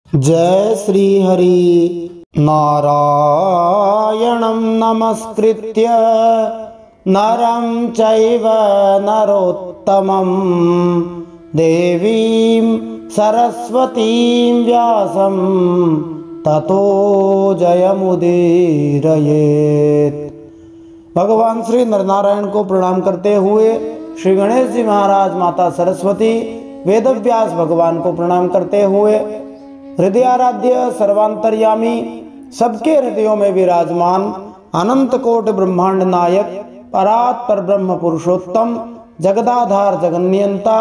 जय श्री हरि। नारायणं नमस्कृत्य नरं चैव नरोत्तमं देवीं सरस्वतीं व्यासं ततो जयमुदीरयेत्। भगवान श्री नरनारायण को प्रणाम करते हुए श्री गणेश जी महाराज, माता सरस्वती, वेदव्यास भगवान को प्रणाम करते हुए हृदयाराध्य सर्वांतर्यामी, सबके हृदयों में विराजमान अनंत कोटि ब्रह्मांड नायक परात् परब्रह्म पुरुषोत्तम जगदाधार जगन्नियंता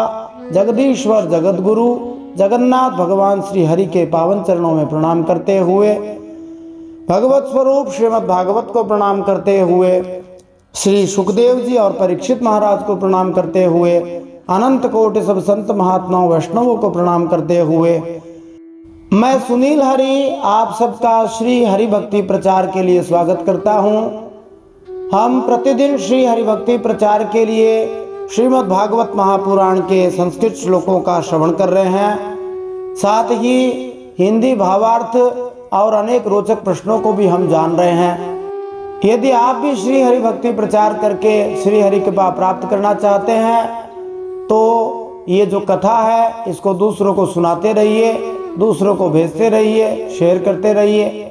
जगदीश्वर जगदगुरु जगन्नाथ भगवान श्री हरि के पावन चरणों में प्रणाम करते हुए, भगवत स्वरूप श्रीमद् भागवत को प्रणाम करते हुए, श्री सुखदेव जी और परीक्षित महाराज को प्रणाम करते हुए, अनंत कोटि सब संत महात्माओं वैष्णवों को प्रणाम करते हुए, मैं सुनील हरि आप सबका श्री हरि भक्ति प्रचार के लिए स्वागत करता हूं। हम प्रतिदिन श्री हरि भक्ति प्रचार के लिए श्रीमद् भागवत महापुराण के संस्कृत श्लोकों का श्रवण कर रहे हैं। साथ ही हिंदी भावार्थ और अनेक रोचक प्रश्नों को भी हम जान रहे हैं। यदि आप भी श्री हरि भक्ति प्रचार करके श्री हरि कृपा प्राप्त करना चाहते हैं तो ये जो कथा है इसको दूसरों को सुनाते रहिए, दूसरों को भेजते रहिए, शेयर करते रहिए।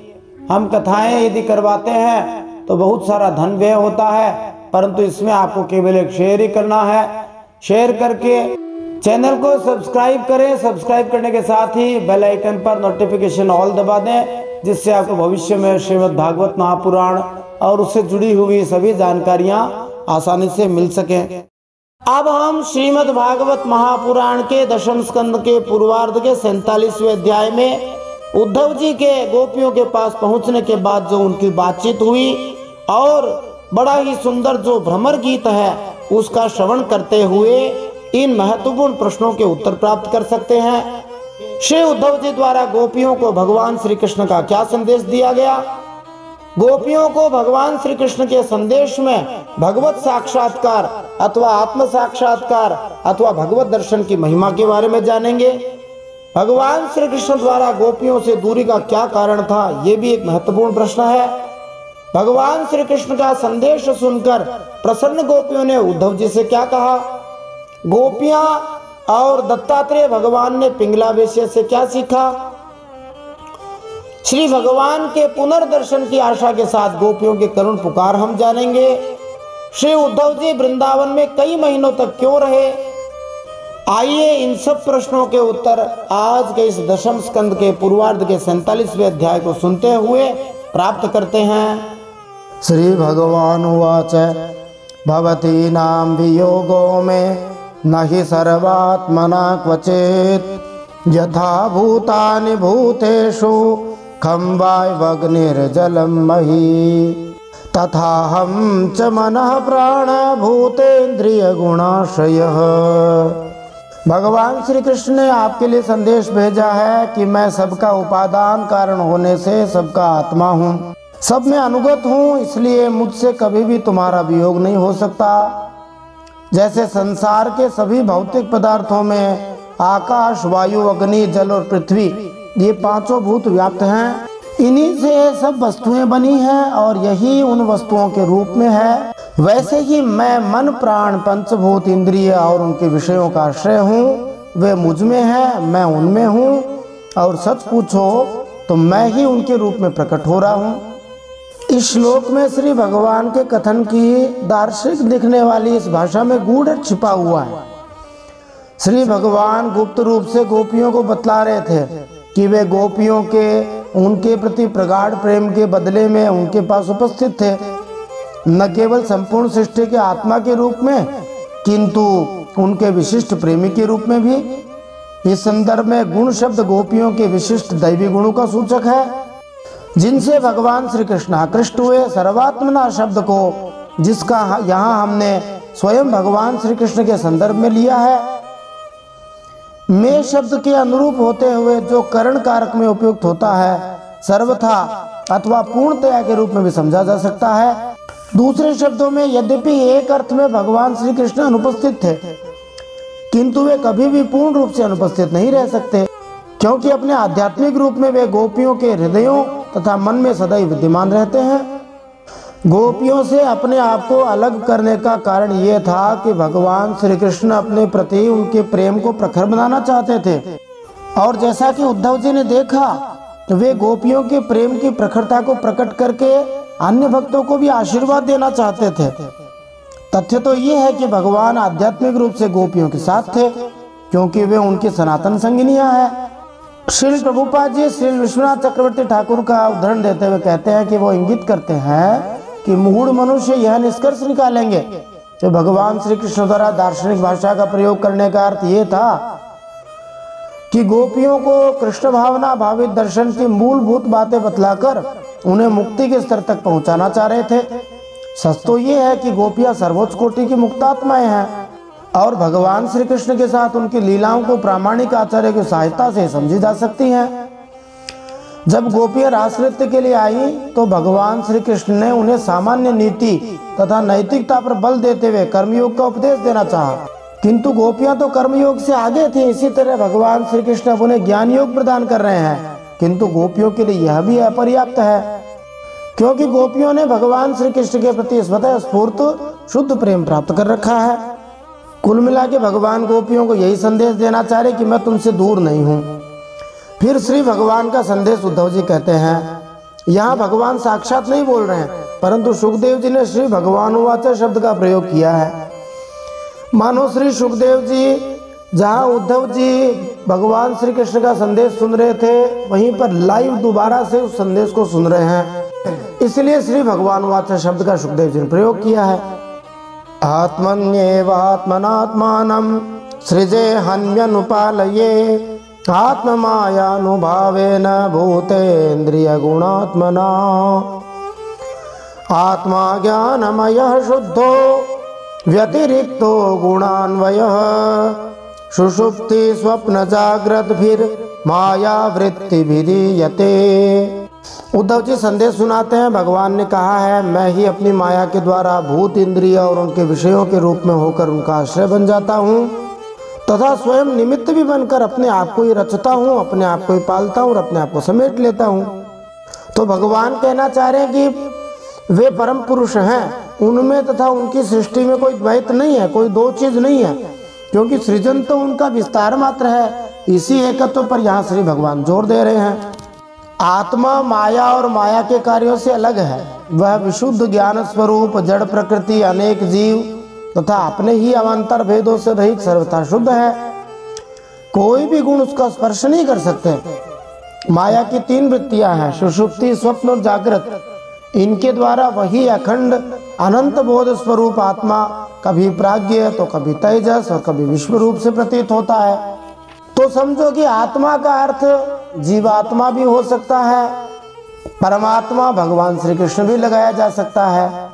हम कथाएं यदि करवाते हैं तो बहुत सारा धन व्यय होता है, परंतु इसमें आपको केवल एक शेयर ही करना है। शेयर करके चैनल को सब्सक्राइब करें। सब्सक्राइब करने के साथ ही बेल आइकन पर नोटिफिकेशन ऑल दबा दें, जिससे आपको भविष्य में श्रीमद् भागवत महापुराण और उससे जुड़ी हुई सभी जानकारियां आसानी से मिल सकें। अब हम श्रीमद् भागवत महापुराण के दशम स्कंद के पूर्वार्ध के 47वें अध्याय में उद्धव जी के गोपियों के पास पहुंचने के बाद जो उनकी बातचीत हुई और बड़ा ही सुंदर जो भ्रमर गीत है उसका श्रवण करते हुए इन महत्वपूर्ण प्रश्नों के उत्तर प्राप्त कर सकते हैं। श्री उद्धव जी द्वारा गोपियों को भगवान श्री कृष्ण का क्या संदेश दिया गया, गोपियों को भगवान श्री कृष्ण के संदेश में भगवत साक्षात्कार अथवा आत्म साक्षात्कार अथवा भगवत दर्शन की महिमा के बारे में जानेंगे। भगवान श्री कृष्ण द्वारा गोपियों से दूरी का क्या कारण था, ये भी एक महत्वपूर्ण प्रश्न है। भगवान श्री कृष्ण का संदेश सुनकर प्रसन्न गोपियों ने उद्धव जी से क्या कहा, गोपियां और दत्तात्रेय भगवान ने पिंगला वेश्या से क्या सीखा। श्री भगवान के पुनर्दर्शन की आशा के साथ गोपियों के करुण पुकार हम जानेंगे। श्री उद्धव जी वृंदावन में कई महीनों तक क्यों रहे। आइए इन सब प्रश्नों के उत्तर आज के इस दशम स्कंद के पूर्वार्ध के 47वें अध्याय को सुनते हुए प्राप्त करते हैं। श्री भगवान उवाच भवती नाम वियोगो में नहि सर्वात्मना क्वचित् यथा भूतानि भूतेषु खं वायुवग्निर्जलं मही तथा हम च मनः प्राण भूतेन्द्रिय गुणाश्रयः। भगवान श्री कृष्ण ने आपके लिए संदेश भेजा है कि मैं सबका उपादान कारण होने से सबका आत्मा हूँ, सब में अनुगत हूँ, इसलिए मुझसे कभी भी तुम्हारा वियोग नहीं हो सकता। जैसे संसार के सभी भौतिक पदार्थों में आकाश, वायु, अग्नि, जल और पृथ्वी ये पांचों भूत व्याप्त हैं, इन्हीं से सब वस्तुएं बनी हैं और यही उन वस्तुओं के रूप में है, वैसे ही मैं मन, प्राण, पंचभूत, इंद्रिय और उनके विषयों का आश्रय हूँ। वे मुझ में है, मैं उनमें हूँ, और सच पूछो तो मैं ही उनके रूप में प्रकट हो रहा हूँ। इस श्लोक में श्री भगवान के कथन की दार्शनिक दिखने वाली इस भाषा में गूढ़ छिपा हुआ है। श्री भगवान गुप्त रूप से गोपियों को बतला रहे थे कि वे गोपियों के उनके प्रति प्रगाढ़ प्रेम के बदले में उनके पास उपस्थित थे, न केवल संपूर्ण सृष्टि के आत्मा के रूप में किंतु उनके विशिष्ट प्रेमी के रूप में भी। इस संदर्भ में गुण शब्द गोपियों के विशिष्ट दैवी गुणों का सूचक है, जिनसे भगवान श्री कृष्ण आकृष्ट हुए। सर्वात्मना शब्द को, जिसका यहाँ हमने स्वयं भगवान श्री कृष्ण के संदर्भ में लिया है, में शब्द के अनुरूप होते हुए जो करण कारक में उपयुक्त होता है, सर्वथा अथवा पूर्णतया के रूप में भी समझा जा सकता है। दूसरे शब्दों में यद्यपि एक अर्थ में भगवान श्री कृष्ण अनुपस्थित थे, किंतु वे कभी भी पूर्ण रूप से अनुपस्थित नहीं रह सकते, क्योंकि अपने आध्यात्मिक रूप में वे गोपियों के हृदयों तथा मन में सदैव विद्यमान रहते हैं। गोपियों से अपने आप को अलग करने का कारण ये था कि भगवान श्री कृष्ण अपने प्रति उनके प्रेम को प्रखर बनाना चाहते थे, और जैसा कि उद्धव जी ने देखा तो वे गोपियों के प्रेम की प्रखरता को प्रकट करके अन्य भक्तों को भी आशीर्वाद देना चाहते थे। तथ्य तो ये है कि भगवान आध्यात्मिक रूप से गोपियों के साथ थे, क्योंकि वे उनकी सनातन संगिनियां हैं। श्री प्रभुपाद जी श्री विश्वनाथ चक्रवर्ती ठाकुर का उदाहरण देते हुए कहते हैं कि वो इंगित करते हैं कि मूढ़ मनुष्य यह निष्कर्ष निकालेंगे कि भगवान श्री कृष्ण द्वारा दार्शनिक भाषा का प्रयोग करने का अर्थ ये था कि गोपियों को कृष्ण भावना भावित दर्शन की मूलभूत बातें बतलाकर उन्हें मुक्ति के स्तर तक पहुंचाना चाह रहे थे। सच तो ये है कि गोपियां सर्वोच्च कोटि की मुक्तात्माएं हैं और भगवान श्री कृष्ण के साथ उनकी लीलाओं को प्रामाणिक आचार्य की सहायता से समझी जा सकती हैं। जब गोपियां रास नृत्य के लिए आई तो भगवान श्री कृष्ण ने उन्हें सामान्य नीति तथा नैतिकता पर बल देते हुए कर्मयोग का उपदेश देना चाहा, किंतु गोपियां तो कर्मयोग से आगे थी। इसी तरह भगवान श्री कृष्ण अब उन्हें ज्ञान योग प्रदान कर रहे हैं, किंतु गोपियों के लिए यह भी अपर्याप्त है, क्योंकि गोपियों ने भगवान श्री कृष्ण के प्रति स्वतः स्फूर्त शुद्ध प्रेम प्राप्त कर रखा है। कुल मिला के भगवान गोपियों को यही संदेश देना चाह रहे कि मैं तुमसे दूर नहीं हूँ। फिर श्री भगवान का संदेश उद्धव जी कहते हैं, यहाँ भगवान साक्षात नहीं बोल रहे हैं, परंतु सुखदेव जी ने श्री भगवानुवाच शब्द का प्रयोग किया है। मानो श्री सुखदेव जी जहाँ उद्धव जी भगवान श्री कृष्ण का संदेश सुन रहे थे, वहीं पर लाइव दोबारा से उस संदेश को सुन रहे हैं, इसलिए श्री भगवानुवाच शब्द का सुखदेव जी ने प्रयोग किया है। आत्मन्येवात्मनात्मानं सृजे हन्यनुपालये आत्ममायानुभावेन भूतेन्द्रिय गुणात्मना आत्मा ज्ञानमयः शुद्धो व्यतिरिक्तो गुणान्वयः सुषुप्ति स्वप्न जाग्रत फिर माया वृत्ति विधीयते। उद्धव जी संदेश सुनाते हैं, भगवान ने कहा है मैं ही अपनी माया के द्वारा भूत इंद्रिय और उनके विषयों के रूप में होकर उनका आश्रय बन जाता हूँ तथा स्वयं निमित्त भी बनकर अपने आप को ही रचता हूँ, अपने आप को ही पालता हूँ और अपने आप को समेट लेता हूँ। तो भगवान कहना चाह रहे हैं कि वे परम पुरुष हैं, उनमें तथा उनकी सृष्टि में कोई द्वैत नहीं है, कोई दो चीज नहीं है, क्योंकि सृजन तो उनका विस्तार मात्र है। इसी एकत्व पर यहाँ श्री भगवान जोर दे रहे हैं। आत्मा माया और माया के कार्यों से अलग है, वह विशुद्ध ज्ञान स्वरूप जड़ प्रकृति अनेक जीव तथा अपने ही अवान्तर भेदों से रहित सर्वथा शुद्ध है, कोई भी गुण उसका स्पर्श नहीं कर सकते। माया की तीन वृत्तियां हैं, सुषुप्ति स्वप्न और जागृत। इनके द्वारा वही अखंड अनंत बोध स्वरूप आत्मा कभी प्राज्ञ तो कभी तेजस और कभी विश्व रूप से प्रतीत होता है। तो समझो कि आत्मा का अर्थ जीवात्मा भी हो सकता है, परमात्मा भगवान श्री कृष्ण भी लगाया जा सकता है।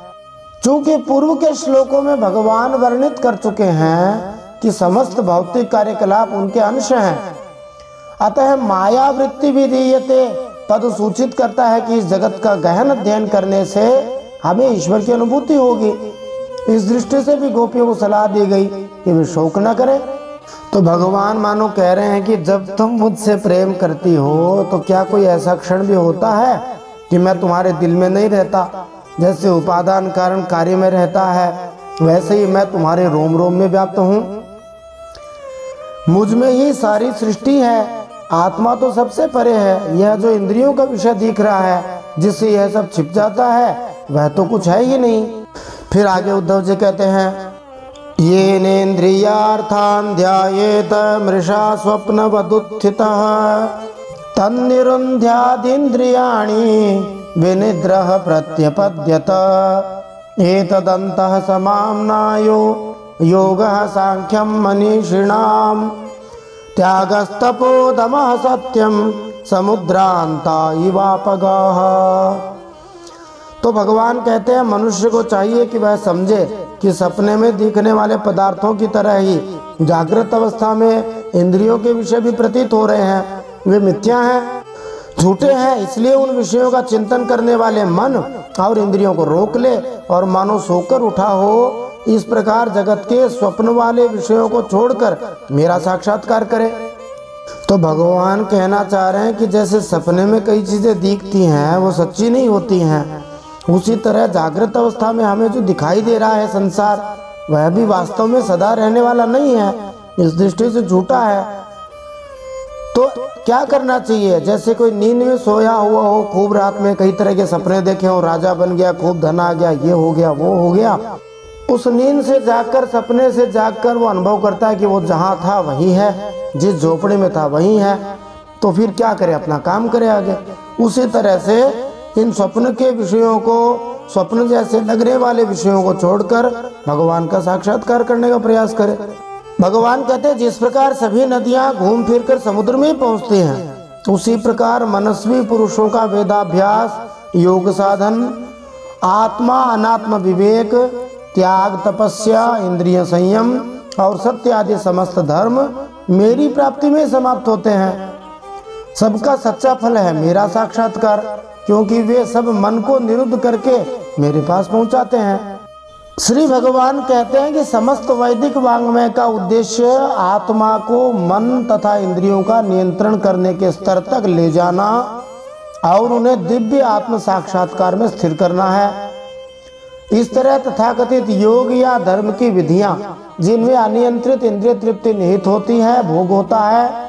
चूंकि पूर्व के श्लोकों में भगवान वर्णित कर चुके हैं कि समस्त भौतिक कार्यकलाप उनके अंश हैं, अतः माया वृत्ति भी दीयते तद सूचित करता है कि इस जगत का गहन अध्ययन करने से हमें ईश्वर की अनुभूति होगी। इस दृष्टि से भी गोपियों को सलाह दी गई कि वे शोक न करें। तो भगवान मानो कह रहे हैं कि जब तुम मुझसे प्रेम करती हो तो क्या कोई ऐसा क्षण भी होता है कि मैं तुम्हारे दिल में नहीं रहता। जैसे उपादान कारण कार्य में रहता है, वैसे ही मैं तुम्हारे रोम रोम में व्याप्त हूँ। मुझ में ही सारी सृष्टि है, आत्मा तो सबसे परे है। यह जो इंद्रियों का विषय दिख रहा है, जिससे यह सब छिप जाता है, वह तो कुछ है ही नहीं। फिर आगे उद्धव जी कहते हैं, ये नेन्द्रियार्थान् ध्यायेत मृषा स्वप्नवदुत्थितः तन्निरुन्ध्यादिन्द्रियाणि विनिद्रः प्रत्यपद्यत एतदन्तः समाम्नायो योगः सांख्यं मनीषिणाम् त्यागस्तपोदमः सत्यम समुद्रांता इवापगाः। तो भगवान कहते हैं मनुष्य को चाहिए कि वह समझे कि सपने में दिखने वाले पदार्थों की तरह ही जागृत अवस्था में इंद्रियों के विषय भी प्रतीत हो रहे हैं, वे मिथ्या हैं, झूठे हैं। इसलिए उन विषयों का चिंतन करने वाले मन और इंद्रियों को रोक ले और मानो सोकर उठा हो, इस प्रकार जगत के स्वप्न वाले विषयों को छोड़कर मेरा साक्षात्कार करे। तो भगवान कहना चाह रहे हैं कि जैसे सपने में कई चीज़ें दिखती हैं वो सच्ची नहीं होती हैं, उसी तरह जागृत अवस्था में हमें जो दिखाई दे रहा है संसार, वह भी वास्तव में सदा रहने वाला नहीं है, इस दृष्टि से झूठा है। तो क्या करना चाहिए? जैसे कोई नींद में सोया हुआ हो, खूब रात में कई तरह के सपने देखे हो, राजा बन गया, खूब धन आ गया, ये हो गया, वो हो गया, उस नींद से जागकर, सपने से जागकर वो अनुभव करता है कि वो जहाँ था वही है, जिस झोपड़े में था वही है, तो फिर क्या करे? अपना काम करे आगे। उसी तरह से इन स्वप्न के विषयों को, स्वप्न जैसे लगने वाले विषयों को छोड़कर भगवान का साक्षात्कार करने का प्रयास करे। भगवान कहते हैं जिस प्रकार सभी नदियां घूम फिर कर समुद्र में पहुंचती हैं, उसी प्रकार मनस्वी पुरुषों का वेदाभ्यास, योग साधन, आत्मा अनात्म विवेक, त्याग, तपस्या, इंद्रिय संयम और सत्य आदि समस्त धर्म मेरी प्राप्ति में समाप्त होते हैं। सबका सच्चा फल है मेरा साक्षात्कार, क्योंकि वे सब मन को निरुद्ध करके मेरे पास पहुंचाते हैं। श्री भगवान कहते हैं कि समस्त वैदिक वाङ्मय का उद्देश्य आत्मा को मन तथा इंद्रियों का नियंत्रण करने के स्तर तक ले जाना और उन्हें दिव्य आत्म साक्षात्कार में स्थिर करना है। इस तरह तथाकथित योग या धर्म की विधियां, जिनमें अनियंत्रित इंद्रिय तृप्ति निहित होती है, भोग होता है,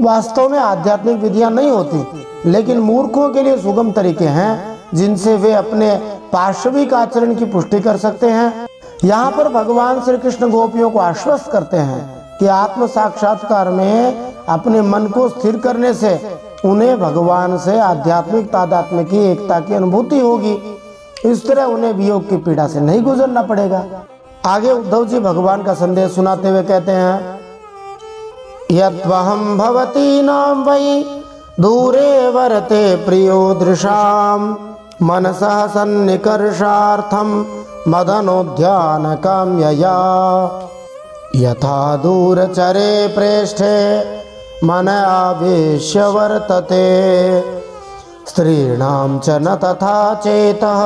वास्तव में आध्यात्मिक विधियां नहीं होती, लेकिन मूर्खों के लिए सुगम तरीके हैं जिनसे वे अपने पार्श्विक आचरण की पुष्टि कर सकते हैं। यहाँ पर भगवान श्री कृष्ण गोपियों को आश्वस्त करते हैं कि आत्म साक्षात्कार में अपने मन को स्थिर करने से उन्हें भगवान से आध्यात्मिक तादात्म्य की एकता की अनुभूति होगी। इस तरह उन्हें वियोग की पीड़ा से नहीं गुजरना पड़ेगा। आगे उद्धव जी भगवान का संदेश सुनाते हुए कहते हैं, यद्वहं भवतीनां वै दूरे वरते प्रियो दृशाम् मनसः सन्निकर्षार्थं मदनोद्यान काम्यया यथा दूरचरे प्रेष्ठे मन आवेश्य वर्तते स्त्रीणां च न तथा चेतः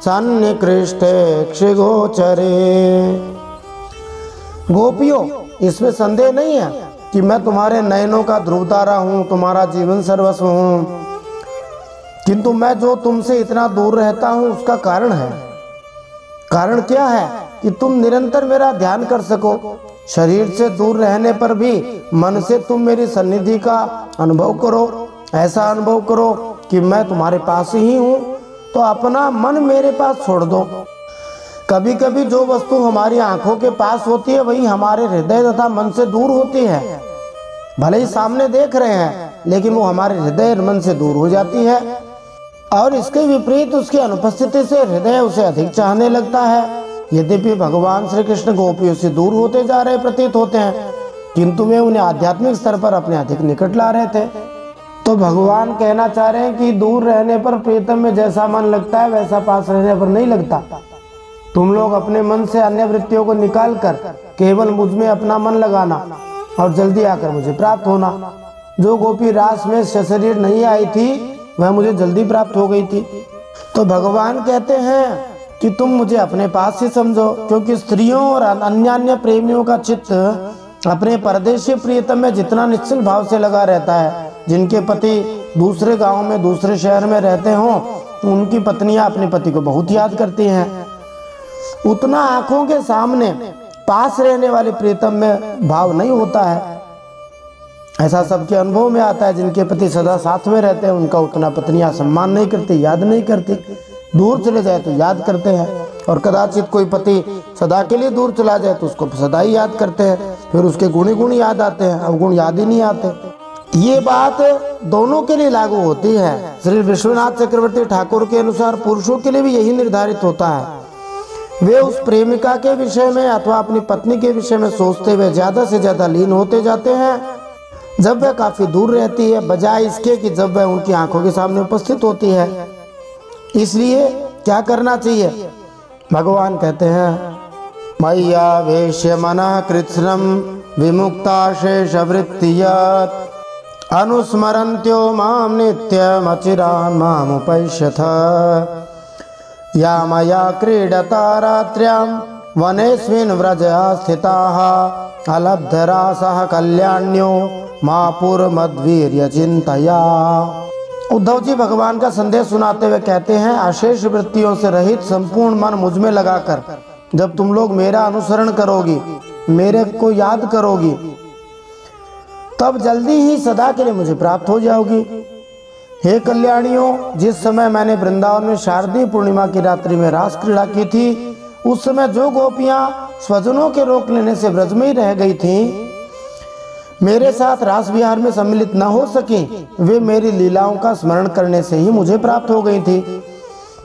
सन्निकृष्टे क्षिगोचरे। गोपियों, इसमें संदेह नहीं है कि मैं तुम्हारे नयनों का ध्रुव तारा हूँ, तुम्हारा जीवन सर्वस्व हूँ, किंतु मैं जो तुमसे इतना दूर रहता हूँ उसका कारण है। कारण क्या है? कि तुम निरंतर मेरा ध्यान कर सको। शरीर से दूर रहने पर भी मन से तुम मेरी सन्निधि का अनुभव करो, ऐसा अनुभव करो कि मैं तुम्हारे पास ही हूँ, तो अपना मन मेरे पास छोड़ दो। कभी कभी जो वस्तु हमारी आंखों के पास होती है वही हमारे हृदय तथा मन से दूर होती है। भले ही सामने देख रहे हैं, लेकिन वो हमारे हृदय और मन से दूर हो जाती है, और इसके विपरीत उसकी अनुपस्थिति से हृदय उसे अधिक चाहने लगता है। यद्यपि भगवान श्री कृष्ण गोपियों से दूर होते जा रहे प्रतीत होते हैं, किंतु वे उन्हें आध्यात्मिक स्तर पर अपने अधिक निकट ला रहे थे। तो भगवान कहना चाह रहे हैं कि दूर रहने पर प्रीतम में जैसा मन लगता है वैसा पास रहने पर नहीं लगता। तुम लोग अपने मन से अन्य वृत्तियों को निकाल कर केवल मुझ में अपना मन लगाना और जल्दी आकर मुझे प्राप्त होना। जो गोपी रास में सशरीर नहीं आई थी वह मुझे जल्दी प्राप्त हो गई थी। तो भगवान कहते हैं कि तुम मुझे अपने पास ही समझो, क्योंकि स्त्रियों और अन्य प्रेमियों का चित्त अपने परदेशी प्रियतम में जितना निश्चल भाव से लगा रहता है, जिनके पति दूसरे गांव में, दूसरे शहर में रहते हों, उनकी पत्नियां अपने पति को बहुत याद करती हैं, उतना आंखों के सामने पास रहने वाले प्रीतम में भाव नहीं होता है। ऐसा सबके अनुभव में आता है। जिनके पति सदा साथ में रहते हैं उनका उतना पत्नियां सम्मान नहीं करती, याद नहीं करती। दूर चले जाए तो याद करते हैं, और कदाचित कोई पति सदा के लिए दूर चला जाए तो उसको सदा ही याद करते हैं। फिर उसके गुण गुण याद आते हैं, अवगुण याद ही नहीं आते। ये बात दोनों के लिए लागू होती है। श्री विश्वनाथ चक्रवर्ती ठाकुर के अनुसार पुरुषों के लिए भी यही निर्धारित होता है। वे उस प्रेमिका के विषय में अथवा अपनी पत्नी के विषय में सोचते हुए ज्यादा से ज्यादा लीन होते जाते हैं जब वह काफी दूर रहती है, बजाय इसके कि जब वह उनकी आंखों के सामने उपस्थित होती है। इसलिए क्या करना चाहिए? भगवान कहते हैं, मय्या वेश्य मनः कृत्स्नम विमुक्ता शेष वृत्तियात् अनुस्मरन्त्यो मां नित्यम् अचिरान् मामुपैष्यथ या मया क्रीडता रात्र्यां वनेस्मिन् व्रजा स्थिताः अलब्धरासः कल्याण्यो मापुरमद्वीर्य चिंतया। उद्धव जी भगवान का संदेश सुनाते हुए कहते हैं, अशेष वृत्तियों से रहित संपूर्ण मन मुझ में लगाकर जब तुम लोग मेरा अनुसरण करोगी, मेरे को याद करोगी, तब जल्दी ही सदा के लिए मुझे प्राप्त हो जाओगी। हे कल्याणियों, जिस समय मैंने वृंदावन में शारदीय पूर्णिमा की रात्रि में रास क्रीड़ा की थी, उस समय जो गोपियां स्वजनों के रोक लेने से ब्रज में ही रह गई थीं, मेरे साथ रास विहार में सम्मिलित न हो सकी, वे मेरी लीलाओं का स्मरण करने से ही मुझे प्राप्त हो गई थी।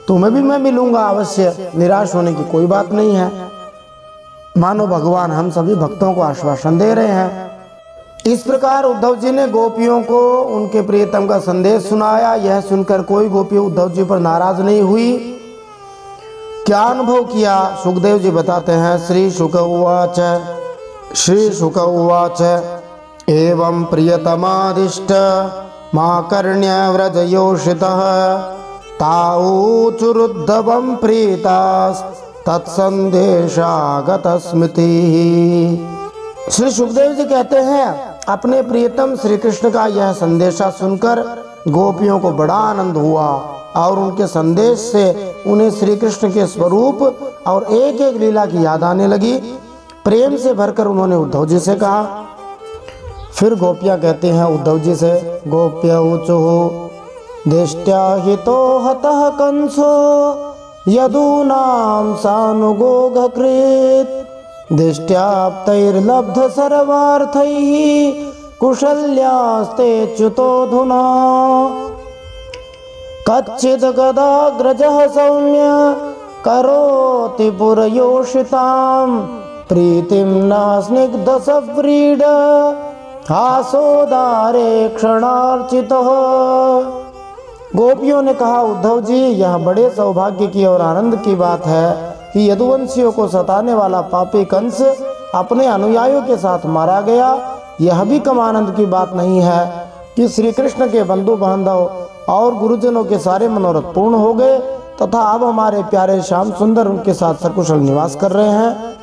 तुम्हें भी मैं मिलूंगा अवश्य, निराश होने की कोई बात नहीं है। मानो भगवान हम सभी भक्तों को आश्वासन दे रहे हैं। इस प्रकार उद्धव जी ने गोपियों को उनके प्रियतम का संदेश सुनाया। यह सुनकर कोई गोपी उद्धव जी पर नाराज नहीं हुई। क्या अनुभव किया, सुखदेव जी बताते हैं। श्री शुक उवाच एवं प्रियतमादिष्ट माकर्ण्य व्रजयोषितः ताऊचुरुद्धवं प्रीतास् तत्संदेशागत स्मृति। श्री सुखदेव जी कहते हैं, अपने प्रियतम श्री कृष्ण का यह संदेशा सुनकर गोपियों को बड़ा आनंद हुआ और उनके संदेश से उन्हें श्री कृष्ण के स्वरूप और एक एक लीला की याद आने लगी। प्रेम से भरकर उन्होंने उद्धव जी से कहा। फिर गोपियां कहते हैं उद्धव जी से, गोप्य ऊचुः दिष्ट्या हितो हतः कंसो यदूनां सानुगोगकृत् दिष्ट्याप्तैर्लब्ध सर्वार्थैः कुशल्यास्ते च्युतोऽधुना कच्चिद् गदाग्रजः सौम्य करोति पुरयोषितां प्रीतिं न स्निग्ध सव्रीड हासोदारे क्षणार्चितः। गोपियों ने कहा, उद्धव जी, यह बड़े सौभाग्य की और आनंद की बात है कि यदुवंशियों को सताने वाला पापी कंस अपने अनुयायियों के साथ मारा गया। यह भी कम आनंद की बात नहीं है कि श्री कृष्ण के बंधु बांधव और गुरुजनों के सारे मनोरथ पूर्ण हो गए तथा अब हमारे प्यारे श्याम सुंदर उनके साथ सकुशल निवास कर रहे हैं।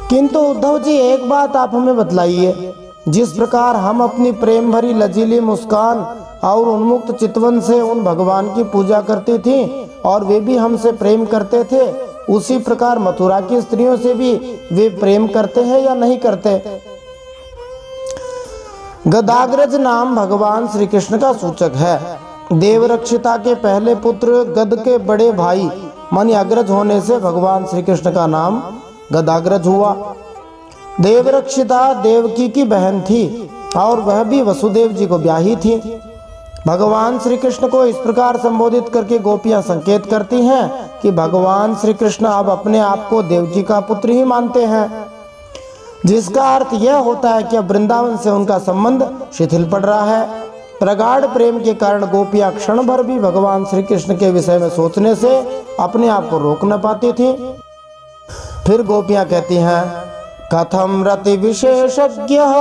किंतु उद्धव जी, एक बात आप हमें बतलाइए, जिस प्रकार हम अपनी प्रेम भरी लजीली मुस्कान और उन्मुक्त चितवन से उन भगवान की पूजा करती थी और वे भी हमसे प्रेम करते थे, उसी प्रकार मथुरा की स्त्रियों से भी वे प्रेम करते हैं या नहीं करते? गदाग्रज नाम भगवान श्री कृष्ण का सूचक है। देवरक्षिता के पहले पुत्र गद के बड़े भाई मानी अग्रज होने से भगवान श्री कृष्ण का नाम गदाग्रज हुआ। देवरक्षिता देवकी की बहन थी और वह भी वसुदेव जी को ब्याही थी। भगवान श्री कृष्ण को इस प्रकार संबोधित करके गोपियां संकेत करती हैं कि भगवान श्री कृष्ण अब अपने आप को देवकी का पुत्र ही मानते हैं, जिसका अर्थ यह होता है कि अब वृंदावन से उनका संबंध शिथिल पड़ रहा है। प्रगाढ़ प्रेम के कारण गोपियां क्षण भर भी भगवान श्री कृष्ण के विषय में सोचने से अपने आप को रोक न पाती थी। फिर गोपियां कहती हैं, कथम रति विशेषज्ञः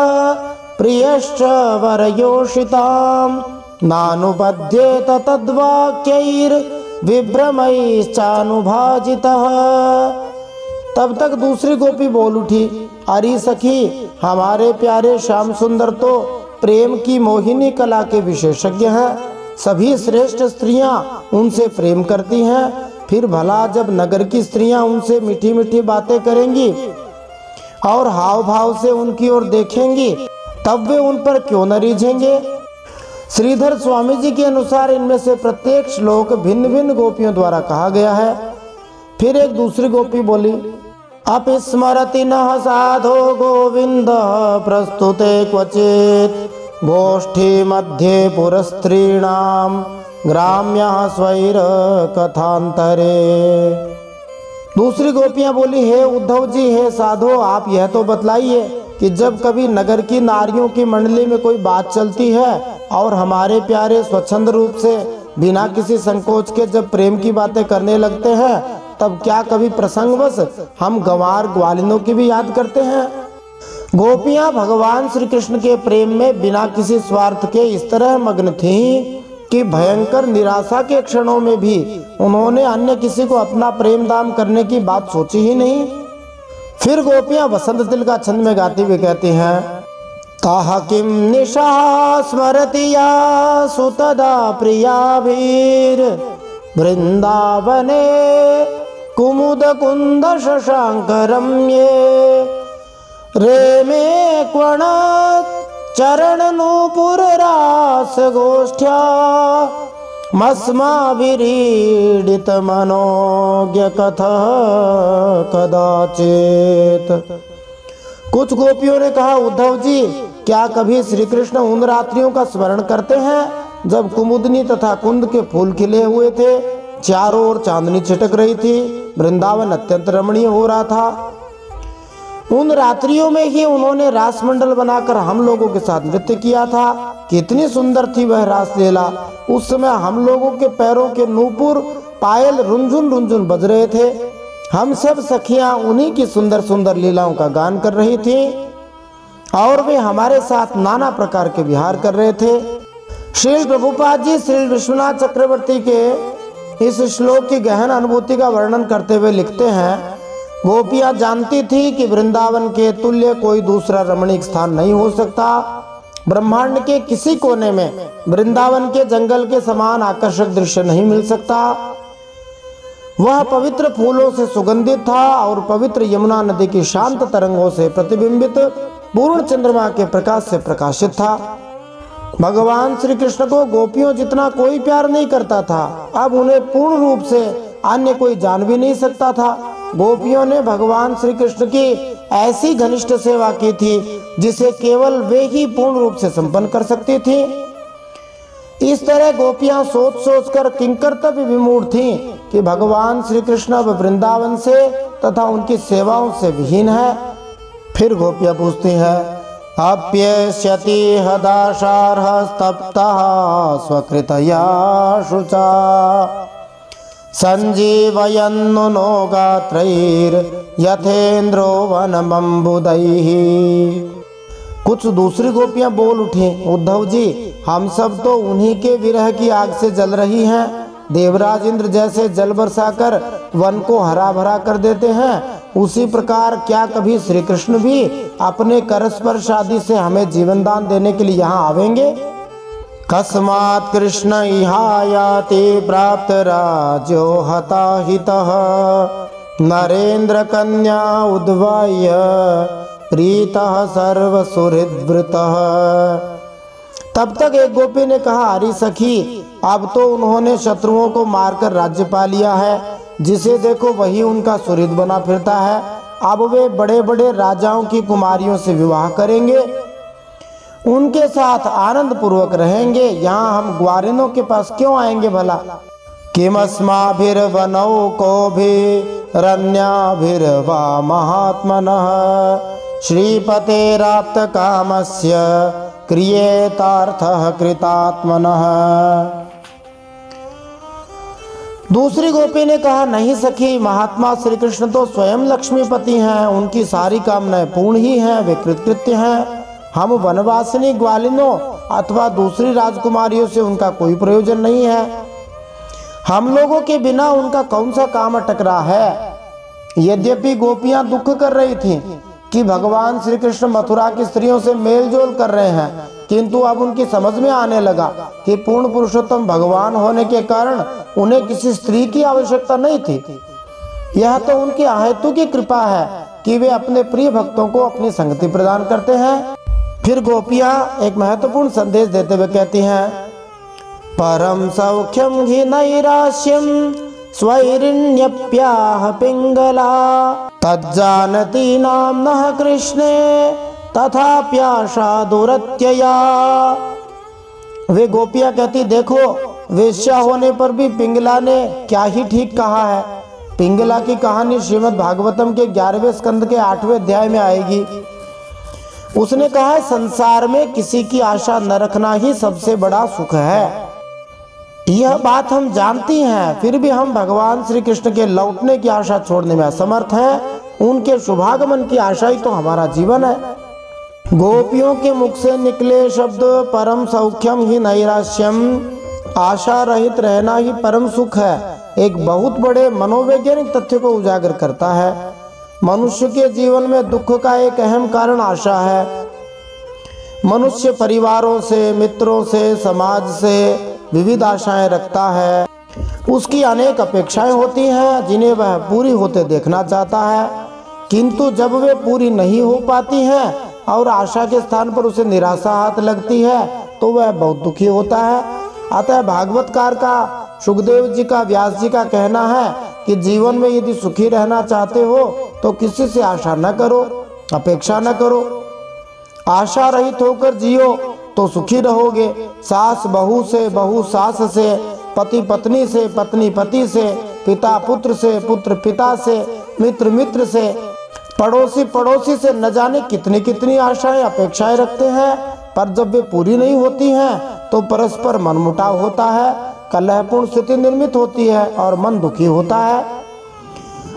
प्रियश्च वरयोषिताम् नानुबध्येत तद्वाक्यैर्विभ्रमैश्चानुभाजितः। तब तक दूसरी गोपी बोल उठी, अरे सखी, हमारे प्यारे श्याम सुंदर तो प्रेम की मोहिनी कला के विशेषज्ञ हैं। सभी श्रेष्ठ स्त्रियां उनसे प्रेम करती हैं, फिर भला जब नगर की स्त्रियां उनसे मीठी मीठी बातें करेंगी और हाव भाव से उनकी ओर देखेंगी, तब वे उन पर क्यों न रीझेंगे? श्रीधर स्वामी जी के अनुसार इनमें से प्रत्येक श्लोक भिन्न भिन्न गोपियों द्वारा कहा गया है। फिर एक दूसरी गोपी बोली, अपस्मरति नः साधो गोविंद प्रस्तुते क्वचित् गोष्ठी मध्ये पुरस्त्रीणाम ग्राम्यः स्वैर कथांतरे। दूसरी गोपियां बोली, हे उद्धव जी, हे साधो, आप यह तो बतलाइए कि जब कभी नगर की नारियों की मंडली में कोई बात चलती है और हमारे प्यारे स्वच्छंद रूप से बिना किसी संकोच के जब प्रेम की बातें करने लगते हैं, तब क्या कभी प्रसंगवश हम गंवार ग्वालिनों की भी याद करते हैं? गोपियां भगवान श्री कृष्ण के प्रेम में बिना किसी स्वार्थ के इस तरह मग्न थीं कि भयंकर निराशा के क्षणों में भी उन्होंने अन्य किसी को अपना प्रेम दान करने की बात सोची ही नहीं। फिर गोपियां वसंत तिल का छंद में गाती हुए कहती हैं, ताहा किम निशा स्मरति या सुतदा प्रियाभीर वृंदावने कुमुद कुंद शशांक रम्ये रेमे क्वण चरण नूपुर रास गोष्ठ्या मस्माभिरीडित मनोज्ञ कथा कदाचित। कुछ गोपियों ने कहा, उद्धव जी, क्या कभी श्री कृष्ण उन रात्रियों का स्मरण करते हैं जब कुमुदनी तथा कुंद के फूल खिले हुए थे, चारों ओर चांदनी छिटक रही थी, वृंदावन अत्यंत रमणीय हो रहा था। उन रात्रियों में ही उन्होंने रास मंडल बनाकर हम लोगों के साथ नृत्य किया था। कितनी सुंदर थी वह रास लीला। उस समय हम लोगों के पैरों के नूपुर पायल रुंझुन रुंझुन बज रहे थे। हम सब सखियां उन्हीं की सुंदर सुंदर लीलाओं का गान कर रही थी और वे हमारे साथ नाना प्रकार के विहार कर रहे थे। श्री प्रभुपाद जी श्री विश्वनाथ चक्रवर्ती के इस श्लोक की गहन अनुभूति का वर्णन करते हुए लिखते हैं, गोपियां जानती थी कि वृंदावन के तुल्य कोई दूसरा रमणीक स्थान नहीं हो सकता। ब्रह्मांड के किसी कोने में वृंदावन के जंगल के समान आकर्षक दृश्य नहीं मिल सकता। वह पवित्र फूलों से सुगंधित था और पवित्र यमुना नदी की शांत तरंगों से प्रतिबिंबित पूर्ण चंद्रमा के प्रकाश से प्रकाशित था। भगवान श्री कृष्ण को गोपियों जितना कोई प्यार नहीं करता था, अब उन्हें पूर्ण रूप से अन्य कोई जान भी नहीं सकता था। गोपियों ने भगवान श्री कृष्ण की ऐसी घनिष्ठ सेवा की थी जिसे केवल वे ही पूर्ण रूप से संपन्न कर सकती थी। इस तरह गोपियां सोच सोच कर किंकर्तव्य विमूढ़ थीं कि भगवान श्री कृष्ण अब वृंदावन से तथा उनकी सेवाओं से विहीन है। फिर गोपियां पूछती हैं, अप्यस्यति हदाशार्ह स्तप्तः स्वकृतया शुचा संजीवयन्नु नो गात्रैर यथेन्द्रो वनमंबुदैः। कुछ दूसरी गोपियां बोल उठी, उद्धव जी, हम सब तो उन्हीं के विरह की आग से जल रही हैं। देवराज इंद्र जैसे जल बरसाकर वन को हरा भरा कर देते हैं, उसी प्रकार क्या कभी श्री कृष्ण भी अपने करस्पर्श आदि से हमें जीवन दान देने के लिए यहाँ आवेंगे? कस्मात् कृष्ण इहायाति प्राप्त राज्यो हताहितः नरेंद्र कन्या उद्वाह्य प्रीतः सर्व सुहृद्वृतः। तब तक एक गोपी ने कहा, अरे सखी, अब तो उन्होंने शत्रुओं को मारकर राज्य पा लिया है, जिसे देखो वही उनका सुहृद बना फिरता है। अब वे बड़े बड़े राजाओं की कुमारियों से विवाह करेंगे, उनके साथ आनंद पूर्वक रहेंगे। यहाँ हम ग्वारिनों के पास क्यों आएंगे भला? किमस्माभिर्वनौ कोभिरन्याभिर्वा महात्मनः श्रीपतेराप्त कामस्य क्रियेतार्थः कृतात्मनः। दूसरी गोपी ने कहा, नहीं सखी, महात्मा श्री कृष्ण तो स्वयं लक्ष्मीपति हैं, उनकी सारी कामनाएं पूर्ण ही हैं, वे कृतकृत्य हैं। हम वनवासिनी ग्वालिनों अथवा दूसरी राजकुमारियों से उनका कोई प्रयोजन नहीं है। हम लोगों के बिना उनका कौन सा काम अटक रहा है? यद्यपि गोपियां दुख कर रही थीं कि भगवान श्री कृष्ण मथुरा की स्त्रियों से मेल जोल कर रहे हैं, किंतु अब उनकी समझ में आने लगा कि पूर्ण पुरुषोत्तम भगवान होने के कारण उन्हें किसी स्त्री की आवश्यकता नहीं थी। यह तो उनकी अहेतु की कृपा है कि वे अपने प्रिय भक्तों को अपनी संगति प्रदान करते हैं। फिर गोपियां एक महत्वपूर्ण संदेश देते हुए कहती हैं, परम सौख्यम हि नैराश्यम स्वैरिण्यप्याह पिंगला तज्जानती नाम्नः कृष्णे तथाप्याशा दुरत्यया। वे गोपियां कहती, देखो, वेश्या होने पर भी पिंगला ने क्या ही ठीक कहा है। पिंगला की कहानी श्रीमद् भागवतम के 11वें स्कंद के 8वें अध्याय में आएगी। उसने कहा है, संसार में किसी की आशा न रखना ही सबसे बड़ा सुख है। यह बात हम जानती हैं, फिर भी हम भगवान श्री कृष्ण के लौटने की आशा छोड़ने में असमर्थ हैं। उनके शुभागमन की आशा ही तो हमारा जीवन है। गोपियों के मुख से निकले शब्द परम सौख्यम ही नैराश्यम, आशा रहित रहना ही परम सुख है, एक बहुत बड़े मनोवैज्ञानिक तथ्य को उजागर करता है। मनुष्य के जीवन में दुख का एक अहम कारण आशा है। मनुष्य परिवारों से, मित्रों से, समाज से विविध आशाएं रखता है। उसकी अनेक अपेक्षाएं होती हैं जिन्हें वह पूरी होते देखना चाहता है, किंतु जब वे पूरी नहीं हो पाती हैं और आशा के स्थान पर उसे निराशा हाथ लगती है तो वह बहुत दुखी होता है। अतः भागवतकार का, सुखदेव जी का, व्यास जी का कहना है कि जीवन में यदि सुखी रहना चाहते हो तो किसी से आशा न करो, अपेक्षा न करो। आशा रहित होकर जियो तो सुखी रहोगे। सास बहू से, बहू सास से, पति पत्नी से, पत्नी पति से, पिता पुत्र से, पुत्र पिता से, मित्र मित्र से, पड़ोसी पड़ोसी से, न जाने कितनी कितनी आशाएं, अपेक्षाएं रखते हैं, पर जब वे पूरी नहीं होती हैं तो परस्पर मनमुटाव होता है, कलहपूर्ण स्थिति निर्मित होती है और मन दुखी होता है।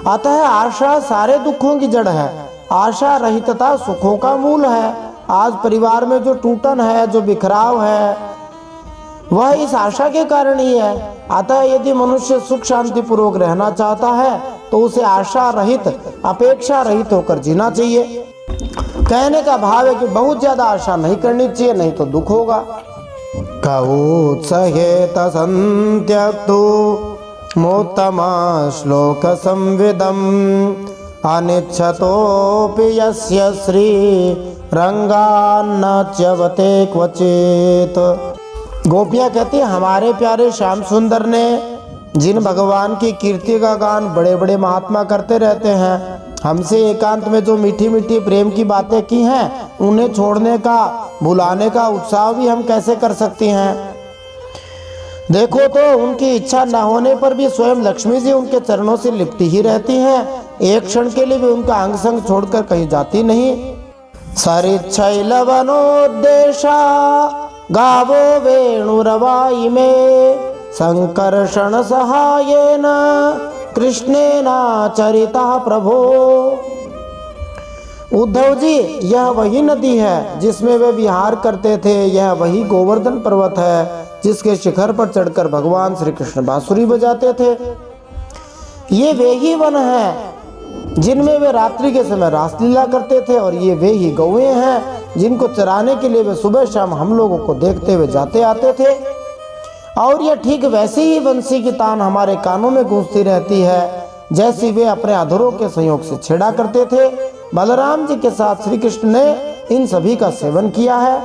अतः आशा सारे दुखों की जड़ है। आशा रहितता सुखों का मूल है। आज परिवार में जो टूटन है, जो बिखराव है, वह इस आशा के कारण ही है। अतः यदि मनुष्य सुख शांति पूर्वक रहना चाहता है तो उसे आशा रहित, अपेक्षा रहित होकर जीना चाहिए। कहने का भाव है कि बहुत ज्यादा आशा नहीं करनी चाहिए, नहीं तो दुख होगा। कौत्सहेत संत्यक्तु मोत्तमा श्लोक संविदम अनिच्छतोपि यस्य श्री रंगान्न च्यवते क्वचित। गोपियाँ कहती हैं, हमारे प्यारे श्याम सुंदर ने जिन भगवान की कीर्ति का गान बड़े बड़े महात्मा करते रहते हैं, हमसे एकांत में जो मीठी मीठी प्रेम की बातें की हैं, उन्हें छोड़ने का, भुलाने का उत्साह भी हम कैसे कर सकती हैं। देखो तो उनकी इच्छा न होने पर भी स्वयं लक्ष्मी जी उनके चरणों से लिपटी ही रहती हैं। एक क्षण के लिए भी उनका अंग संग छोड़कर कहीं जाती नहीं। सरिच्छैलवनोद्देशा गावो वेणुरवाई में संकर्षण सहायेन कृष्णेनाचरिता प्रभो। उद्धव जी, यह वही नदी है जिसमें वे विहार करते थे। यह वही गोवर्धन पर्वत है जिसके शिखर पर चढ़कर भगवान श्री कृष्ण बांसुरी बजाते थे। ये वे ही वन हैं जिनमें वे रात्रि के समय रासलीला करते थे, और ये वे ही गौएं हैं जिनको चराने के लिए वे सुबह शाम हम लोगों को देखते हुए जाते आते थे। और यह ठीक वैसी ही बंसी की तान हमारे कानों में गूंजती रहती है जैसी वे अपने अधरों के संयोग से छेड़ा करते थे। बलराम जी के साथ श्री कृष्ण ने इन सभी का सेवन किया है।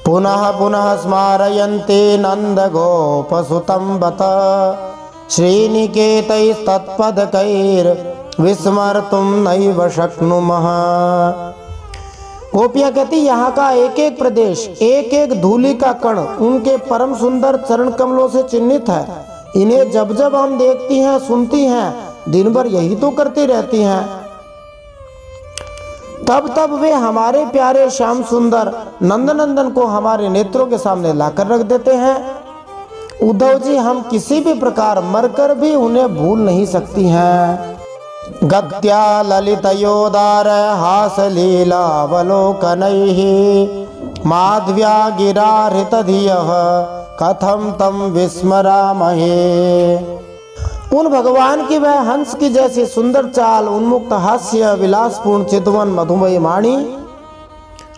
पुनः पुनः स्मारयन्ते नंद गोपसुतं बत श्रीनिकेतैस्तत्पदकैर् विस्मर्तुं नैव शक्नुमः। गोपियाँ कहती, यहाँ का एक एक प्रदेश, एक एक धूलि का कण उनके परम सुंदर चरण कमलों से चिन्हित है। इन्हें जब जब हम देखती हैं, सुनती हैं, दिन भर यही तो करती रहती हैं। तब तब वे हमारे प्यारे श्याम सुंदर नंदनंदन को हमारे नेत्रों के सामने लाकर रख देते हैं। उद्धव जी, हम किसी भी प्रकार मरकर भी उन्हें भूल नहीं सकती हैं। गत्या ललितयोदार हासलीलावलोकनैः माध्व्या गिराहृतधियः कथं तं विस्मरामहे। उन भगवान की वह हंस की जैसी सुंदर चाल, उन्मुक्त हास्य, विलासपूर्ण चितवन, मधुमयी वाणी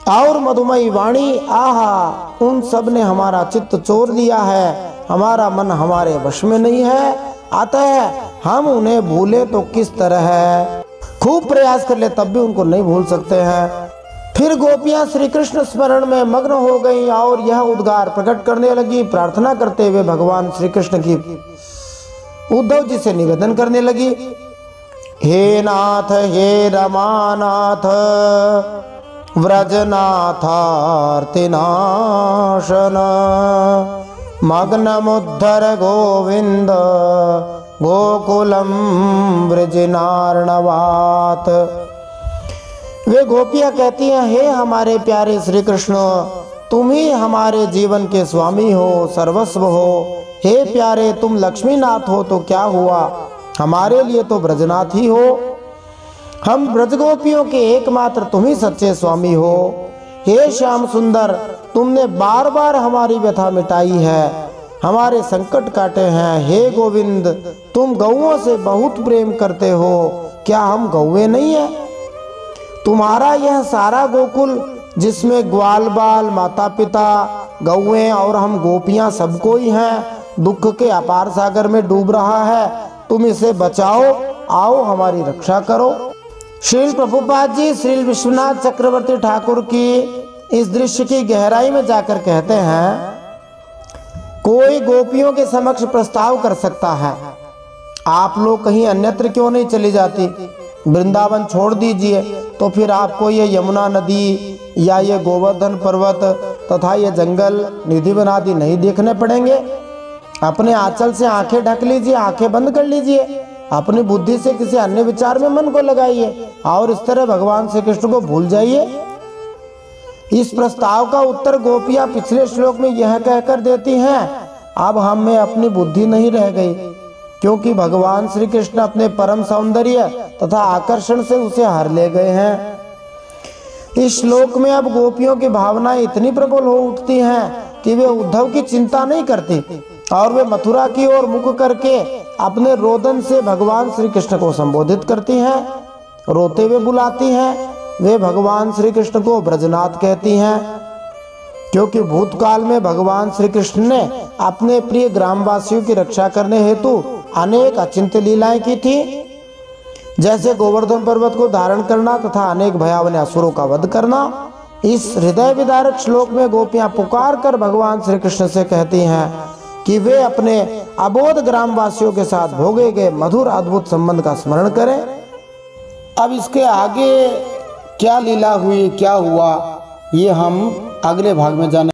और मधुमयी वाणी, आहा, उन सब ने हमारा चित्त चोर दिया है। हमारा मन हमारे वश में नहीं है, अतः हम उन्हें भूले तो किस तरह है। खूब प्रयास कर ले तब भी उनको नहीं भूल सकते हैं। फिर गोपियां श्री कृष्ण स्मरण में मग्न हो गईं और यह उद्गार प्रकट करने लगी, प्रार्थना करते हुए भगवान श्री कृष्ण की उद्धव जी से निवेदन करने लगी। हे नाथ, हे रमानाथ, व्रजनाथार्तिनाशन, मग्नमुद्धर गोविंद गोकुलम वृजिनार्णवात। वे गोपियां कहती हैं, हे हमारे प्यारे श्री कृष्ण, तुम ही हमारे जीवन के स्वामी हो, सर्वस्व हो। हे प्यारे, तुम लक्ष्मीनाथ हो तो क्या हुआ, हमारे लिए तो ब्रजनाथ ही हो। हम ब्रजगोपियों के एकमात्र तुम ही सच्चे स्वामी हो। हे श्याम सुंदर, तुमने बार बार हमारी व्यथा मिटाई है, हमारे संकट काटे हैं। हे गोविंद, तुम गौओं से बहुत प्रेम करते हो, क्या हम गौवे नहीं है? तुम्हारा यह सारा गोकुल जिसमें ग्वाल बाल, माता पिता, गौवें और हम गोपियां सब कोई हैं, दुख के अपार सागर में डूब रहा है। तुम इसे बचाओ, आओ हमारी रक्षा करो। श्रील प्रभुपाद जी श्रील विश्वनाथ चक्रवर्ती ठाकुर की इस दृश्य की गहराई में जाकर कहते हैं, कोई गोपियों के समक्ष प्रस्ताव कर सकता है, आप लोग कहीं अन्यत्र क्यों नहीं चली जाती? वृंदावन छोड़ दीजिए, तो फिर आपको ये यमुना नदी या ये गोवर्धन पर्वत तथा ये जंगल, निधि वनादि नहीं देखने पड़ेंगे। अपने आंचल से आंखें ढक लीजिए, आंखें बंद कर लीजिए, अपनी बुद्धि से किसी अन्य विचार में मन को लगाइए और इस तरह भगवान श्री कृष्ण को भूल जाइए। इस प्रस्ताव का उत्तर गोपियां पिछले श्लोक में यह कहकर देती हैं, अब हम में अपनी बुद्धि नहीं रह गई, क्योंकि भगवान श्री कृष्ण अपने परम सौंदर्य तथा आकर्षण से उसे हर ले गए हैं। इस श्लोक में अब गोपियों की भावनाएं इतनी प्रबल हो उठती हैं कि वे उद्धव की चिंता नहीं करती और वे मथुरा की ओर मुख करके अपने रोदन से भगवान श्री कृष्ण को संबोधित करती हैं, रोते हुए बुलाती हैं। वे भगवान श्री कृष्ण को ब्रजनाथ कहती हैं, क्योंकि भूतकाल में भगवान श्री कृष्ण ने अपने प्रिय ग्रामवासियों की रक्षा करने हेतु अनेक अचिंत्य लीलाएं की थी, जैसे गोवर्धन पर्वत को धारण करना तथा अनेक भयावह असुरों का वध करना। इस हृदय विदारक श्लोक में गोपियां पुकार कर भगवान श्री कृष्ण से कहती हैं कि वे अपने अबोध ग्रामवासियों के साथ भोगे गए मधुर अद्भुत संबंध का स्मरण करें। अब इसके आगे क्या लीला हुई, क्या हुआ, ये हम अगले भाग में जाने